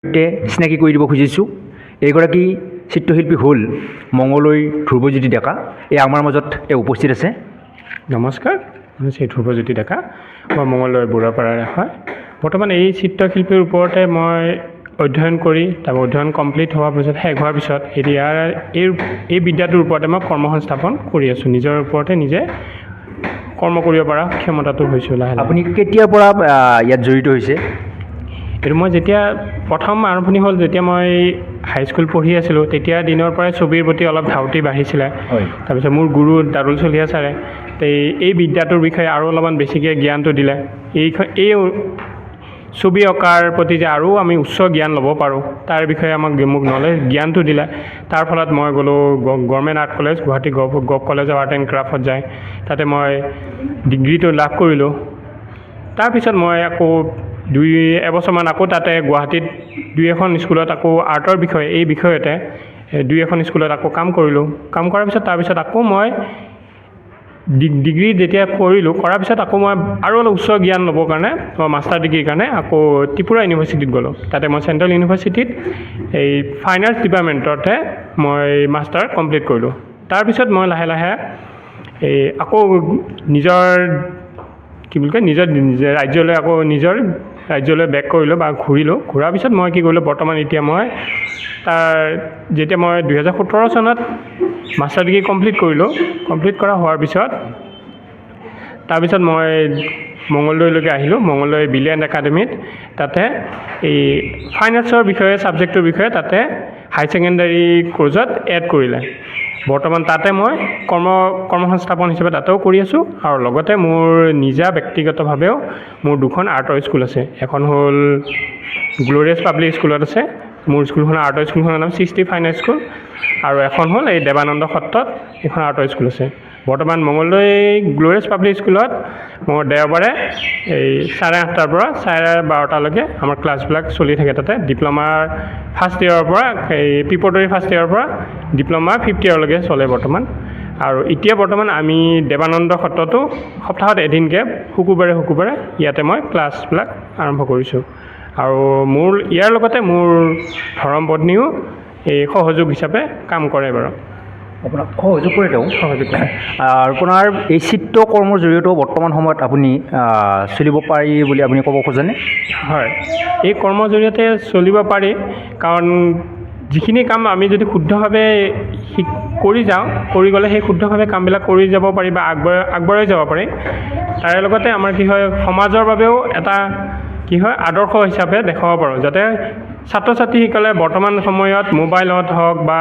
চিনাকি কৰি দিব খুজিছোঁ। এইগৰাকী চিত্ৰশিল্পী হ'ল মঙলৈ ধ্ৰুৱজ্যোতি ডেকা। এই আমাৰ মাজত তেওঁ উপস্থিত আছে। নমস্কাৰ, মই শ্ৰী ধ্ৰুৱজ্যোতি ডেকা, মই মঙলদৈ বুঢ়াপাৰাৰে হয়। বৰ্তমান এই চিত্ৰশিল্পীৰ ওপৰতে মই অধ্যয়ন কৰি তাৰপৰা অধ্যয়ন কমপ্লিট হোৱাৰ পিছত শেষ হোৱাৰ পিছত এতিয়া এই বিদ্যাটোৰ ওপৰতে মই কৰ্মসংস্থাপন কৰি আছোঁ। নিজৰ ওপৰতে নিজে কৰ্ম কৰিব পৰা ক্ষমতাটো হৈছোঁ লাহে লাহে। আপুনি কেতিয়াৰ পৰা ইয়াত জড়িত হৈছে? এইটো মই যেতিয়া প্ৰথম আৰম্ভণি হ'ল, যেতিয়া মই হাইস্কুল পঢ়ি আছিলোঁ, তেতিয়া দিনৰ পৰাই ছবিৰ প্ৰতি অলপ ধাউতি বাঢ়িছিলে। তাৰপিছত মোৰ গুৰু দাৰুল চলিহা ছাৰে এই বিদ্যাটোৰ বিষয়ে আৰু অলপমান বেছিকৈ জ্ঞানটো দিলে। এই ছবি অঁকাৰ প্ৰতি যে আৰু আমি উচ্চ জ্ঞান ল'ব পাৰোঁ, তাৰ বিষয়ে মোক জ্ঞানটো দিলে। তাৰ ফলত মই গ'লোঁ government art college, Guwahati gov college of art and ক্ৰাফ্টত যায়। তাতে মই ডিগ্ৰীটো লাভ কৰিলোঁ। তাৰপিছত মই আকৌ এবছৰমান আকৌ তাতে গুৱাহাটীত দুই এখন স্কুলত আকৌ আৰ্টৰ বিষয়ে এই বিষয়তে দুই এখন স্কুলত আকৌ কাম কৰিলোঁ। কাম কৰাৰ পিছত তাৰপিছত আকৌ মই ডিগ্ৰী যেতিয়া কৰাৰ পিছত আকৌ মই আৰু অলপ উচ্চ জ্ঞান ল'বৰ কাৰণে মই মাষ্টাৰ ডিগ্ৰীৰ কাৰণে আকৌ ত্ৰিপুৰা ইউনিভাৰ্চিটিত গ'লোঁ। তাতে মই চেণ্ট্ৰেল ইউনিভাৰ্চিটিত এই ফাইন আৰ্টছ ডিপাৰ্টমেণ্টতে মই মাষ্টাৰ কমপ্লিট কৰিলোঁ। তাৰপিছত মই লাহে লাহে আকৌ নিজৰ ৰাজ্যলৈ বেক কৰিলোঁ বা ঘূৰিলোঁ। ঘূৰাৰ পিছত মই কি কৰিলোঁ, বৰ্তমান এতিয়া মই যেতিয়া মই 2017 চনত মাষ্টাৰ ডিগ্ৰী কমপ্লিট কৰিলোঁ। কমপ্লিট হোৱাৰ পিছত তাৰপিছত মই মঙলদৈলৈকে আহিলোঁ, মঙলদৈ বিলিয়েণ্ট একাডেমীত। তাতে এই ফাইন আৰ্টছৰ বিষয়ে ছাবজেক্টটোৰ বিষয়ে তাতে হাই ছেকেণ্ডাৰী কোৰ্চত এড কৰিলে। বৰ্তমান তাতে মই কৰ্মসংস্থাপন হিচাপে তাতেও কৰি আছোঁ, আৰু লগতে মোৰ নিজা ব্যক্তিগতভাৱেও মোৰ দুখন আৰ্টৰ স্কুল আছে। এখন হ'ল গ্ল'ৰিয়াছ পাব্লিক স্কুলত আছে, মোৰ স্কুলখনৰ আৰ্টৰ স্কুলখনৰ নাম সৃষ্টি ফাইন আৰ্ট স্কুল, আৰু এখন হ'ল এই দেৱানন্দ সত্ৰত এখন আৰ্টৰ স্কুল আছে। বৰ্তমান মঙলদৈ গ্ল'ৰিয়াছ পাব্লিক স্কুলত মোৰ দেওবাৰে এই 8:30 পৰা 12:30লৈকে আমাৰ ক্লাছবিলাক চলি থাকে। তাতে ডিপ্ল'মাৰ ফাৰ্ষ্ট ইয়েৰৰ পৰা প্ৰিপেটৰী ফাৰ্ষ্ট ইয়েৰৰ পৰা ডিপ্ল'মা 5th ইয়েৰলৈকে চলে বৰ্তমান। আৰু এতিয়া বৰ্তমান আমি দেৱানন্দ সত্ৰতো সপ্তাহত এদিনকৈ শুকুৰবাৰে ইয়াতে মই ক্লাছবিলাক আৰম্ভ কৰিছোঁ। আৰু ইয়াৰ লগতে মোৰ ধৰ্মপত্নীও এই সহযোগ হিচাপে কাম কৰে বাৰু। আপোনাক সহযোগ কৰে তেওঁ? সহযোগ কৰে। আৰু আপোনাৰ এই চিত্ৰকৰ্মৰ জৰিয়তেও বৰ্তমান সময়ত আপুনি চলিব পাৰি বুলি আপুনি ক'ব খোজেনে? হয়, এই কৰ্মৰ জৰিয়তে চলিব পাৰি, কাৰণ যিখিনি কাম আমি যদি শুদ্ধভাৱে কৰি গ'লে সেই শুদ্ধভাৱে কামবিলাক কৰি যাব পাৰি বা আগবঢ়াই যাব পাৰি। তাৰে লগতে আমাৰ কি হয়, সমাজৰ বাবেও এটা আদৰ্শ হিচাপে দেখুৱাব পাৰোঁ, যাতে ছাত্ৰ ছাত্ৰীসকলে বৰ্তমান সময়ত মোবাইলত হওক বা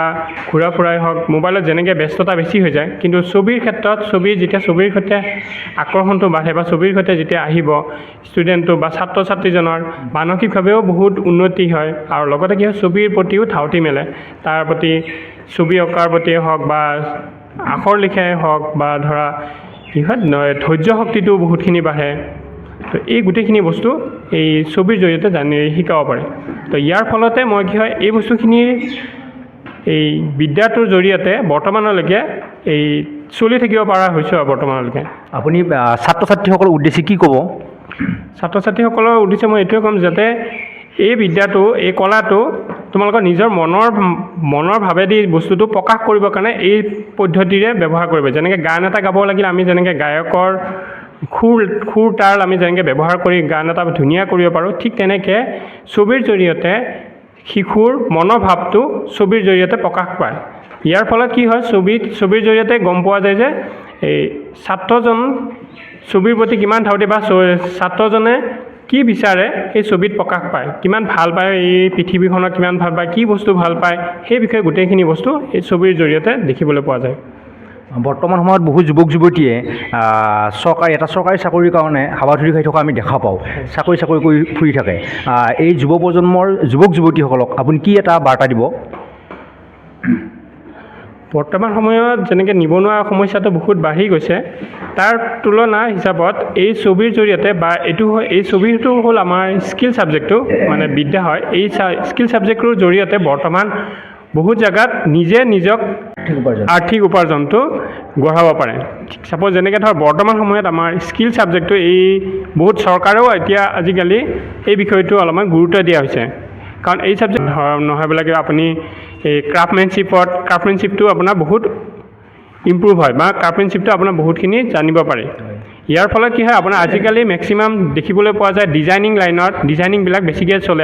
ঘূৰা ফুৰাই হওক, মোবাইলত যেনেকৈ ব্যস্ততা বেছি হৈ যায়, কিন্তু ছবিৰ ক্ষেত্ৰত যেতিয়া ছবিৰ সৈতে আকৰ্ষণটো বাঢ়ে বা ছবিৰ সৈতে যেতিয়া আহিব ষ্টুডেণ্টটো বা ছাত্ৰ ছাত্ৰীজনৰ মানসিকভাৱেও বহুত উন্নতি হয়, আৰু লগতে কি হয়, ছবিৰ প্ৰতিও ধাউতি মেলে। তাৰ প্ৰতি ছবি অঁকাৰ প্ৰতিয়ে হওক বা আখৰ লিখাই হওক বা ধৰা ধৈৰ্য শক্তিটো বহুতখিনি বাঢ়ে। তো এই গোটেইখিনি বস্তু এই ছবিৰ জৰিয়তে শিকাব পাৰে। তো ইয়াৰ ফলতে মই এই বস্তুখিনি এই বিদ্যাটোৰ জৰিয়তে বৰ্তমানলৈকে এই চলি থাকিব পৰা হৈছোঁ আৰু বৰ্তমানলৈকে। আপুনি ছাত্ৰ ছাত্ৰীসকলৰ উদ্দেশ্যে কি ক'ব? ছাত্ৰ ছাত্ৰীসকলৰ উদ্দেশ্যে মই এইটোৱে ক'ম, যাতে এই বিদ্যাটো, এই কলাটো তোমালোকৰ নিজৰ মনৰ ভাৱেদি বস্তুটো প্ৰকাশ কৰিবৰ কাৰণে এই পদ্ধতিৰে ব্যৱহাৰ কৰিব। যেনেকৈ গান এটা গাব লাগিলে আমি যেনেকৈ গায়কৰ সুৰ তাল আমি যেনেকৈ ব্যৱহাৰ কৰি গান এটা ধুনীয়া কৰিব পাৰোঁ, ঠিক তেনেকৈ ছবিৰ জৰিয়তে শিশুৰ মনৰ ভাৱটো ছবিৰ জৰিয়তে প্ৰকাশ পায়। ইয়াৰ ফলত কি হয়, ছবিৰ জৰিয়তে গম পোৱা যায় যে এই ছাত্ৰজন ছবিৰ প্ৰতি কিমান ধাউতি বা ছাত্ৰজনে কি বিচাৰে সেই ছবিত প্ৰকাশ পায়, কিমান ভাল পায় এই পৃথিৱীখনক, কিমান ভাল পায়, কি বস্তু ভাল পায়, সেই বিষয়ে গোটেইখিনি বস্তু এই ছবিৰ জৰিয়তে দেখিবলৈ পোৱা যায়। বৰ্তমান সময়ত বহু যুৱক যুৱতীয়ে চৰকাৰী চাকৰিৰ কাৰণে হাবাথুৰি খাই থকা আমি দেখা পাওঁ। চাকৰি কৰি ফুৰি থাকে। এই যুৱ প্ৰজন্মৰ যুৱক যুৱতীসকলক আপুনি কি এটা বাৰ্তা দিব? বৰ্তমান সময়ত যেনেকৈ নিবনুৱা সমস্যাটো বহুত বাঢ়ি গৈছে, তাৰ তুলনা হিচাপত এই ছবিৰ জৰিয়তে বা এই ছবিটো হ'ল আমাৰ স্কিল ছাবজেক্টটো, মানে বিদ্যা হয়। এই স্কিল ছাবজেক্টটোৰ জৰিয়তে বৰ্তমান বহুত জেগাত নিজক আৰ্থিক উপাৰ্জনটো গঢ়াব পাৰে। ছাপ'জ যেনেকৈ বৰ্তমান সময়ত আমাৰ স্কিল ছাবজেক্টটো বহুত চৰকাৰেও এতিয়া আজিকালি এই বিষয়টো অলপমান গুৰুত্ব দিয়া হৈছে। কাৰণ এই ছাবজেক্ট নহয় বোলে আপুনি এই ক্ৰাফ্টমেনশ্বিপটো আপোনাৰ বহুত ইম্প্ৰুভ হয় বা ক্ৰাফ্টমেনশ্বিপটো আপোনাৰ বহুতখিনি জানিব পাৰে ইয়াৰ ফলত কি হয় আপোনাৰ আজিকালি মেক্সিমাম দেখিবলৈ পোৱা যায় ডিজাইনিং লাইনত ডিজাইনিংবিলাক বেছিকৈ চলে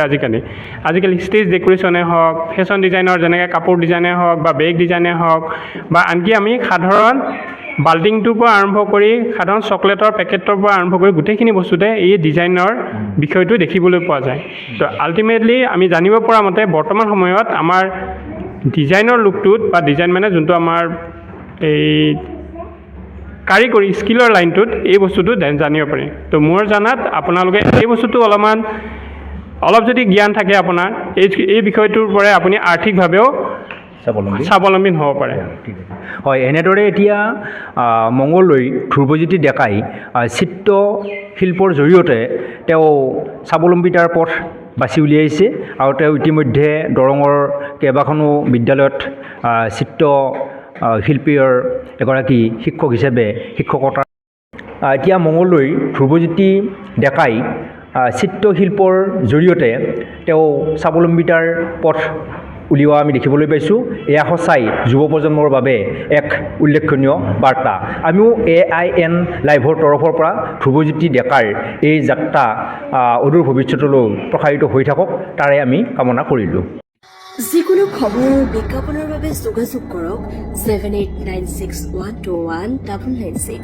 আজিকালি ষ্টেজ ডেক'ৰেশ্যনে হওক ফেশ্বন ডিজাইনৰ যেনেকৈ কাপোৰ ডিজাইনে হওক বা বেগ ডিজাইনে হওক বা আনকি আমি সাধাৰণ বাল্টিংটোৰ পৰা আৰম্ভ কৰি সাধাৰণ চকলেটৰ পেকেটৰ পৰা আৰম্ভ কৰি গোটেইখিনি বস্তুতে এই ডিজাইনৰ বিষয়টো দেখিবলৈ পোৱা যায় তো আল্টিমেটলি আমি জানিব পৰা মতে বৰ্তমান সময়ত আমাৰ ডিজাইনৰ লুকটোত বা ডিজাইন মানে যোনটো আমাৰ এই কাৰিকৰী স্কিলৰ লাইনটোত এই বস্তুটো জানিব পাৰি তো মোৰ জানাত আপোনালোকে এই বস্তুটো অলপ যদি জ্ঞান থাকে আপোনাৰ এই বিষয়টোৰ পৰাই আপুনি আৰ্থিকভাৱেও স্বাৱলম্বী হ'ব পাৰে হয় এনেদৰে এতিয়া মংগলদৈ ধ্ৰুৱজ্যোতি ডেকাই চিত্ৰশিল্পৰ জৰিয়তে তেওঁ স্বাৱলম্বিতাৰ পথ বাছি উলিয়াইছে আৰু তেওঁ ইতিমধ্যে দৰঙৰ কেইবাখনো বিদ্যালয়ত চিত্ৰ শিল্পীৰ এগৰাকী শিক্ষক হিচাপে শিক্ষকতা এতিয়া মংগলদৈ ধ্ৰুৱজ্যোতি ডেকাই চিত্ৰশিল্পৰ জৰিয়তে তেওঁ স্বাৱলম্বিতাৰ পথ উলিওৱা আমি দেখিবলৈ পাইছোঁ এয়া সঁচাই যুৱ প্ৰজন্মৰ বাবে এক উল্লেখনীয় বাৰ্তা আমিও AIN লাইভৰ তৰফৰ পৰা ধ্ৰুৱজ্যোতি ডেকাৰ এই যাত্ৰা অদূৰ ভৱিষ্যতলৈ প্ৰসাৰিত হৈ থাকক তাৰে আমি কামনা কৰিলোঁ যিকোনো খবৰ আৰু বিজ্ঞাপনৰ বাবে যোগাযোগ কৰক 7896121996